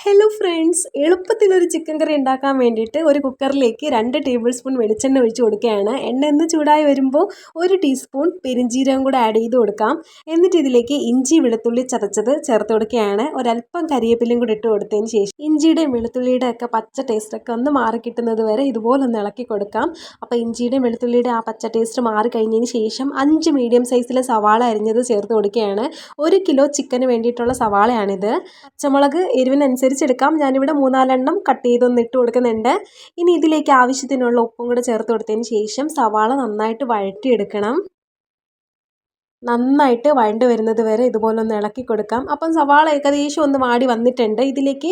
Hello friends, എളുപ്പത്തിലൊരു chicken കറി ഉണ്ടാക്കാൻ വേണ്ടിയിട്ട് ഒരു കുക്കറിലേക്ക് 2 ടേബിൾ സ്പൂൺ വെളിച്ചെണ്ണ ഒഴിച്ച് കൊടുക്കുകയാണ്. എണ്ണ ഒന്ന് ചൂടായി വരുമ്പോൾ 1 ടീസ്പൂൺ പെരിഞ്ജീരകം കൂടെ ആഡ് ചെയ്ത് കൊടുക്കാം. എന്നിട്ട് ഇതിലേക്ക് ഇഞ്ചി വെളുത്തുള്ളി ചതച്ചത് ചേർത്ത് കൊടുക്കുകയാണ്. ഒരല്പം കരിവേപ്പിലയും കൂടി ഇട്ട് കൊടുത്തതിന് ശേഷം ഇഞ്ചിയുടെയും വെളുത്തുള്ളിയുടെ ഒക്കെ പച്ച ടേസ്റ്റൊക്കെ ഒന്ന് മാറി കിട്ടുന്നത് വരെ ഇതുപോലെ ഒന്ന് ഇളക്കി കൊടുക്കാം. അപ്പോൾ ഇഞ്ചിയുടെയും വെളുത്തുള്ളിയുടെ ആ പച്ച ടേസ്റ്റ് മാറി കഴിഞ്ഞതിന് ശേഷം 5 മീഡിയം സൈസിലെ സവാള അരിഞ്ഞത് ചേർത്ത് കൊടുക്കുകയാണ്. 1 കിലോ ചിക്കന് വേണ്ടിയിട്ടുള്ള സവാളയാണിത്. പച്ചമുളക് എരിവിനനുസരിച്ചെടുക്കാം. ഞാനിവിടെ 3-4 കട്ട് ചെയ്തൊന്ന് ഇട്ട് കൊടുക്കുന്നുണ്ട്. ഇനി ഇതിലേക്ക് ആവശ്യത്തിനുള്ള ഉപ്പും കൂടെ ചേർത്ത് കൊടുത്തതിന് ശേഷം സവാള നന്നായിട്ട് വഴറ്റിയെടുക്കണം. നന്നായിട്ട് വഴണ്ട് വരുന്നത് വരെ ഇതുപോലെ ഒന്ന് ഇളക്കി കൊടുക്കാം. അപ്പം സവാള ഏകദേശം ഒന്ന് വാടി വന്നിട്ടുണ്ട്. ഇതിലേക്ക്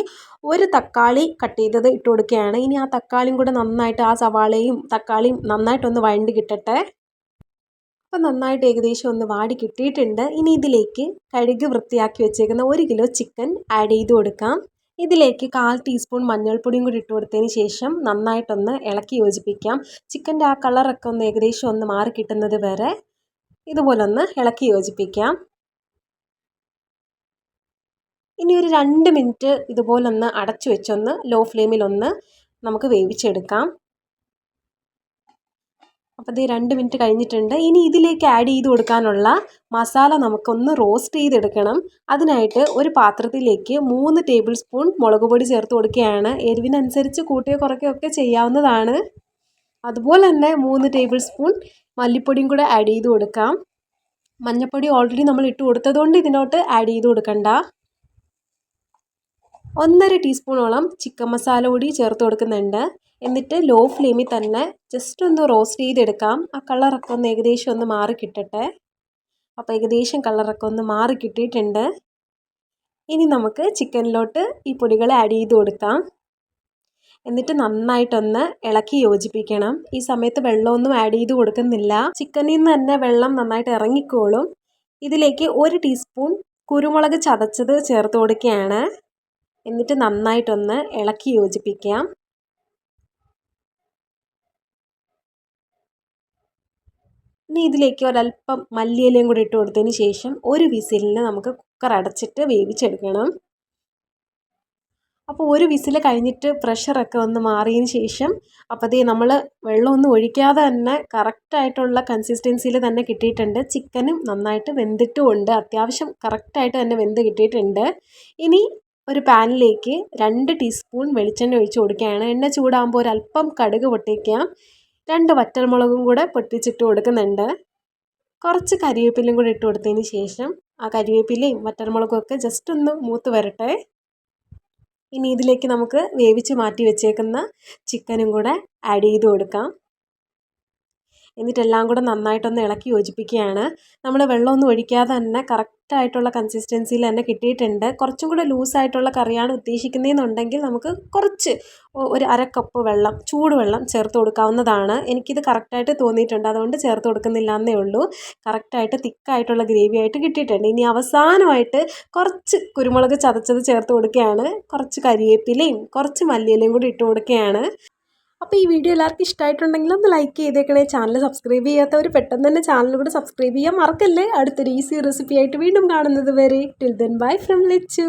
1 തക്കാളി കട്ട് ചെയ്തത് ഇട്ട് കൊടുക്കുകയാണ്. ഇനി ആ തക്കാളിയും കൂടെ നന്നായിട്ട് ആ സവാളയും തക്കാളിയും നന്നായിട്ടൊന്ന് വഴണ്ട് കിട്ടട്ടെ. അപ്പം നന്നായിട്ട് ഏകദേശം ഒന്ന് വാടി കിട്ടിയിട്ടുണ്ട്. ഇനി ഇതിലേക്ക് കഴുകി വൃത്തിയാക്കി വെച്ചേക്കുന്ന 1 കിലോ ചിക്കൻ ആഡ് ചെയ്ത് കൊടുക്കാം. ഇതിലേക്ക് 1/4 ടീസ്പൂൺ മഞ്ഞൾപ്പൊടിയും കൂടി ഇട്ട് കൊടുത്തതിന് ശേഷം നന്നായിട്ടൊന്ന് ഇളക്കി യോജിപ്പിക്കാം. ചിക്കൻ്റെ ആ കളറൊക്കെ ഒന്ന് ഏകദേശം ഒന്ന് മാറി കിട്ടുന്നത് വരെ ഇതുപോലെ ഒന്ന് ഇളക്കി യോജിപ്പിക്കാം. ഇനി ഒരു 2 മിനിറ്റ് ഇതുപോലൊന്ന് അടച്ചു വെച്ചൊന്ന് ലോ ഫ്ലെയിമിലൊന്ന് നമുക്ക് വേവിച്ചെടുക്കാം. അപ്പോൾ ഇത് 2 മിനിറ്റ് കഴിഞ്ഞിട്ടുണ്ട്. ഇനി ഇതിലേക്ക് ആഡ് ചെയ്ത് കൊടുക്കാനുള്ള മസാല നമുക്കൊന്ന് റോസ്റ്റ് ചെയ്തെടുക്കണം. അതിനായിട്ട് ഒരു പാത്രത്തിലേക്ക് 3 ടേബിൾ സ്പൂൺ മുളക് പൊടി ചേർത്ത് കൊടുക്കുകയാണ്. എരിവിനനുസരിച്ച് കൂട്ടുകയോ കുറയ്ക്കുകയോ ഒക്കെ ചെയ്യാവുന്നതാണ്. അതുപോലെ തന്നെ 3 ടേബിൾ സ്പൂൺ മല്ലിപ്പൊടിയും കൂടെ ആഡ് ചെയ്ത് കൊടുക്കാം. മഞ്ഞൾപ്പൊടി ഓൾറെഡി നമ്മൾ ഇട്ട് കൊടുത്തതുകൊണ്ട് ഇതിനോട്ട് ആഡ് ചെയ്ത് കൊടുക്കണ്ട. 1.5 ടീസ്പൂണോളം ചിക്കൻ മസാല കൂടി ചേർത്ത് കൊടുക്കുന്നുണ്ട്. എന്നിട്ട് ലോ ഫ്ലെയിമിൽ തന്നെ ജസ്റ്റ് ഒന്ന് റോസ്റ്റ് ചെയ്തെടുക്കാം. ആ കളറൊക്കെ ഒന്ന് ഏകദേശം ഒന്ന് മാറി കിട്ടട്ടെ. അപ്പോൾ ഏകദേശം കളറൊക്കെ ഒന്ന് മാറി കിട്ടിയിട്ടുണ്ട്. ഇനി നമുക്ക് ചിക്കനിലോട്ട് ഈ പൊടികൾ ആഡ് ചെയ്ത് കൊടുക്കാം. എന്നിട്ട് നന്നായിട്ടൊന്ന് ഇളക്കി യോജിപ്പിക്കണം. ഈ സമയത്ത് വെള്ളമൊന്നും ആഡ് ചെയ്ത് കൊടുക്കുന്നില്ല. ചിക്കനിൽ നിന്ന് തന്നെ വെള്ളം നന്നായിട്ട് ഇറങ്ങിക്കോളും. ഇതിലേക്ക് 1 ടീസ്പൂൺ കുരുമുളക് ചതച്ചത് ചേർത്ത് കൊടുക്കുകയാണ്. എന്നിട്ട് നന്നായിട്ടൊന്ന് ഇളക്കി യോജിപ്പിക്കാം. ഇനി ഇതിലേക്ക് ഒരല്പം മല്ലിയിലയും കൂടി ഇട്ട് കൊടുത്തതിന് ശേഷം 1 വിസിലിന് നമുക്ക് കുക്കർ അടച്ചിട്ട് വേവിച്ചെടുക്കണം. അപ്പോൾ 1 വിസിൽ കഴിഞ്ഞിട്ട് പ്രഷറൊക്കെ ഒന്ന് മാറിയതിന് ശേഷം അപ്പോൾ നമ്മൾ വെള്ളമൊന്നും ഒഴിക്കാതെ തന്നെ കറക്റ്റായിട്ടുള്ള കൺസിസ്റ്റൻസിയിൽ തന്നെ കിട്ടിയിട്ടുണ്ട്. ചിക്കനും നന്നായിട്ട് വെന്തിട്ടുമുണ്ട്. അത്യാവശ്യം കറക്റ്റായിട്ട് തന്നെ വെന്ത് കിട്ടിയിട്ടുണ്ട്. ഇനി ഒരു പാനിലേക്ക് 2 ടീസ്പൂൺ വെളിച്ചെണ്ണ ഒഴിച്ച് കൊടുക്കുകയാണ്. എണ്ണ ചൂടാകുമ്പോൾ ഒരല്പം കടുക് പൊട്ടിക്കാം. 2 വറ്റൽമുളകും കൂടെ പൊട്ടിച്ചിട്ട് കൊടുക്കുന്നുണ്ട്. കുറച്ച് കരിവേപ്പിലയും കൂടി ഇട്ട് കൊടുത്തതിന് ശേഷം ആ കരിവേപ്പിലയും വറ്റൽമുളകും ഒക്കെ ജസ്റ്റ് ഒന്ന് മൂത്ത് വരട്ടെ. ഇനി ഇതിലേക്ക് നമുക്ക് വേവിച്ച് മാറ്റി വെച്ചേക്കുന്ന ചിക്കനും കൂടെ ആഡ് ചെയ്ത് കൊടുക്കാം. എന്നിട്ടെല്ലാം കൂടെ നന്നായിട്ടൊന്ന് ഇളക്കി യോജിപ്പിക്കുകയാണ്. നമ്മൾ വെള്ളമൊന്നും ഒഴിക്കാതെ തന്നെ കറക്റ്റായിട്ടുള്ള കൺസിസ്റ്റൻസിയിൽ തന്നെ കിട്ടിയിട്ടുണ്ട്. കുറച്ചും കൂടെ ലൂസായിട്ടുള്ള കറിയാണ് ഉദ്ദേശിക്കുന്നതെന്നുണ്ടെങ്കിൽ നമുക്ക് കുറച്ച് ഒരു 1/2 കപ്പ് വെള്ളം ചൂടുവെള്ളം ചേർത്ത് കൊടുക്കാവുന്നതാണ്. എനിക്കിത് കറക്റ്റായിട്ട് തോന്നിയിട്ടുണ്ട്, അതുകൊണ്ട് ചേർത്ത് കൊടുക്കുന്നില്ല എന്നേ ഉള്ളൂ. കറക്റ്റായിട്ട് തിക്കായിട്ടുള്ള ഗ്രേവി ആയിട്ട് കിട്ടിയിട്ടുണ്ട്. ഇനി അവസാനമായിട്ട് കുറച്ച് കുരുമുളക് ചതച്ചത് ചേർത്ത് കൊടുക്കുകയാണ്. കുറച്ച് കരിവേപ്പിലയും കുറച്ച് മല്ലിയിലയും കൂടി ഇട്ട് കൊടുക്കുകയാണ്. അപ്പോൾ ഈ വീഡിയോ എല്ലാവർക്കും ഇഷ്ടമായിട്ടുണ്ടെങ്കിൽ ഒന്ന് ലൈക്ക് ചെയ്തേക്കണേ. ചാനൽ സബ്സ്ക്രൈബ് ചെയ്യാത്തവർ പെട്ടെന്ന് തന്നെ ചാനൽ കൂടെ സബ്സ്ക്രൈബ് ചെയ്യാൻ മറക്കല്ലേ. അടുത്തൊരു ഈസി റെസിപ്പി ആയിട്ട് വീണ്ടും കാണുന്നത് വരെ till then bye from Lachu.